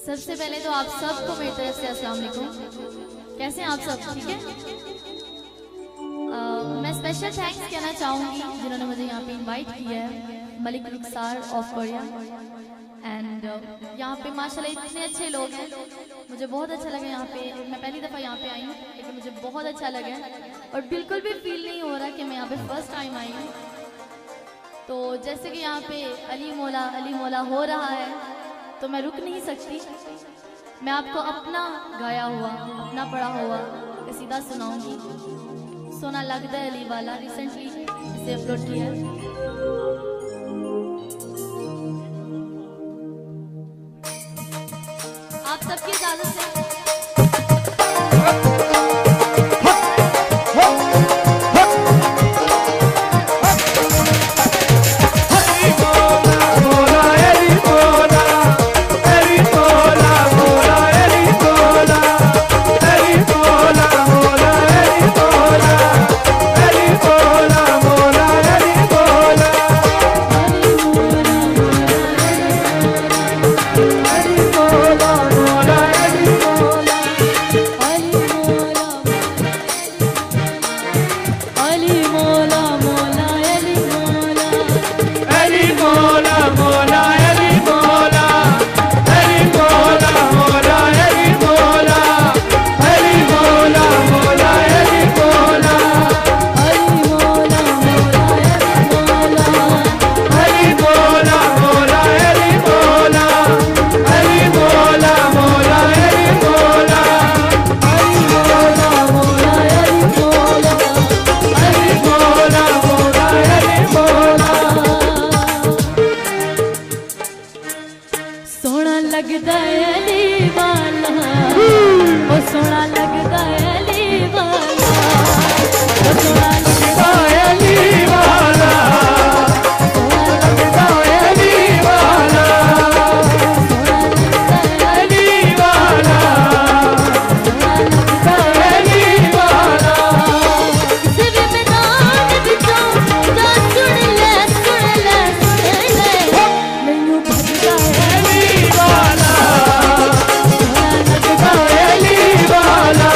सबसे पहले तो आप सबको मेरी तरफ से अस्सलाम वालेकुम। कैसे हैं आप सब? ठीक है। मैं स्पेशल थैंक्स कहना चाहूँगी जिन्होंने मुझे यहाँ पे इनवाइट किया है, मलिक रुखसार ऑफ कोरिया। एंड यहाँ पे माशाल्लाह इतने अच्छे लोग हैं, मुझे बहुत अच्छा लगा यहाँ पे। मैं पहली दफ़ा यहाँ पे आई हूँ लेकिन मुझे बहुत अच्छा लगा और बिल्कुल भी फील नहीं हो रहा कि मैं यहाँ पे फर्स्ट टाइम आई हूँ। तो जैसे कि यहाँ पे अली मौला हो रहा है तो मैं रुक नहीं सकती। मैं आपको अपना गाया हुआ, अपना पढ़ा हुआ कसीदा सुनाऊंगी। सोना लगदा है अली वाला, रिसेंटली इसे अपलोड किया है। आप सबकी इजाजत से लगदा है अली वाला, ओ सोना लगदा है अली वाला, ओ सोना लगदा है अली वाला, सोना लगदा है अली वाला, सोना लगदा है अली वाला, सोना लगदा है अली वाला। किसी भी मैदान विचों जा सुन ले मैनू भजदा है अली वाला, सोना लगदा है अली वाला।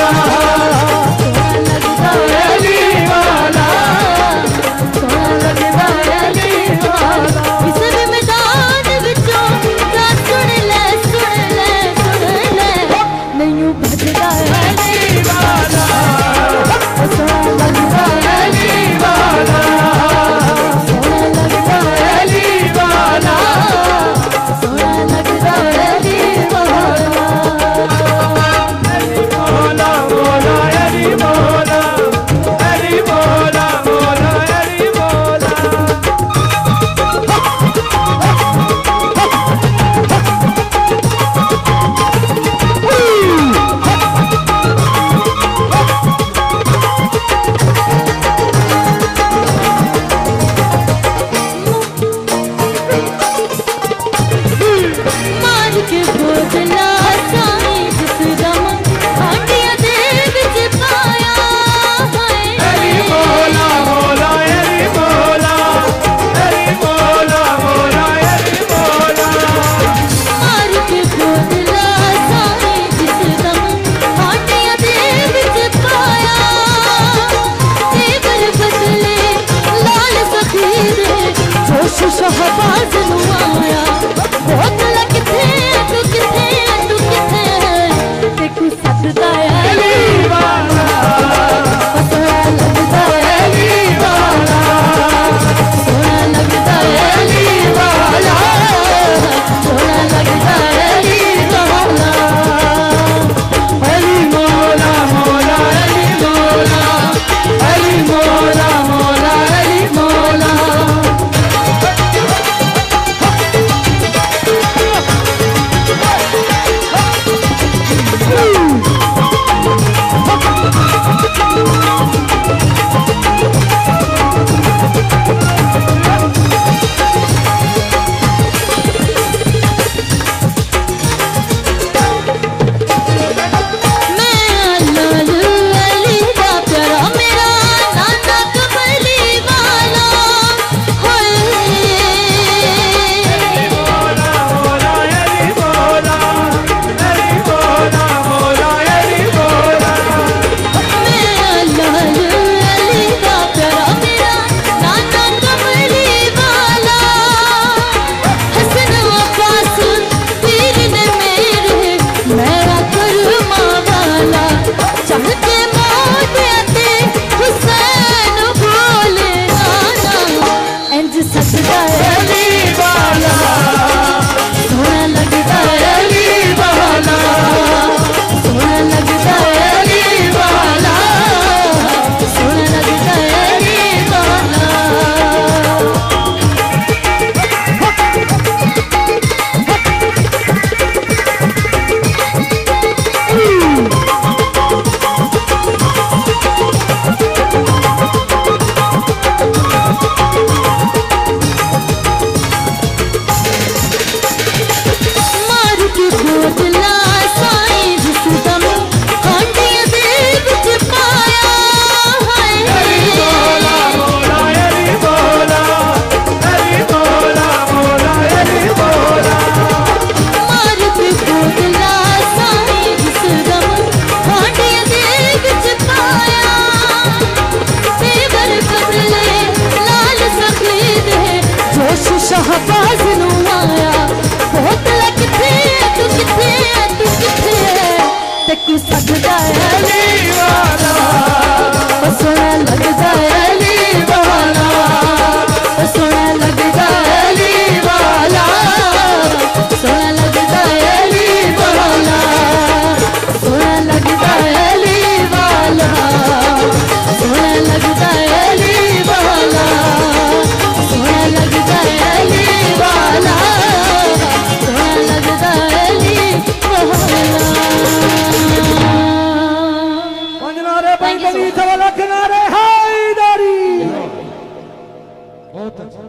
बहुत अच्छा,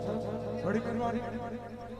बड़ी मेहरबानी।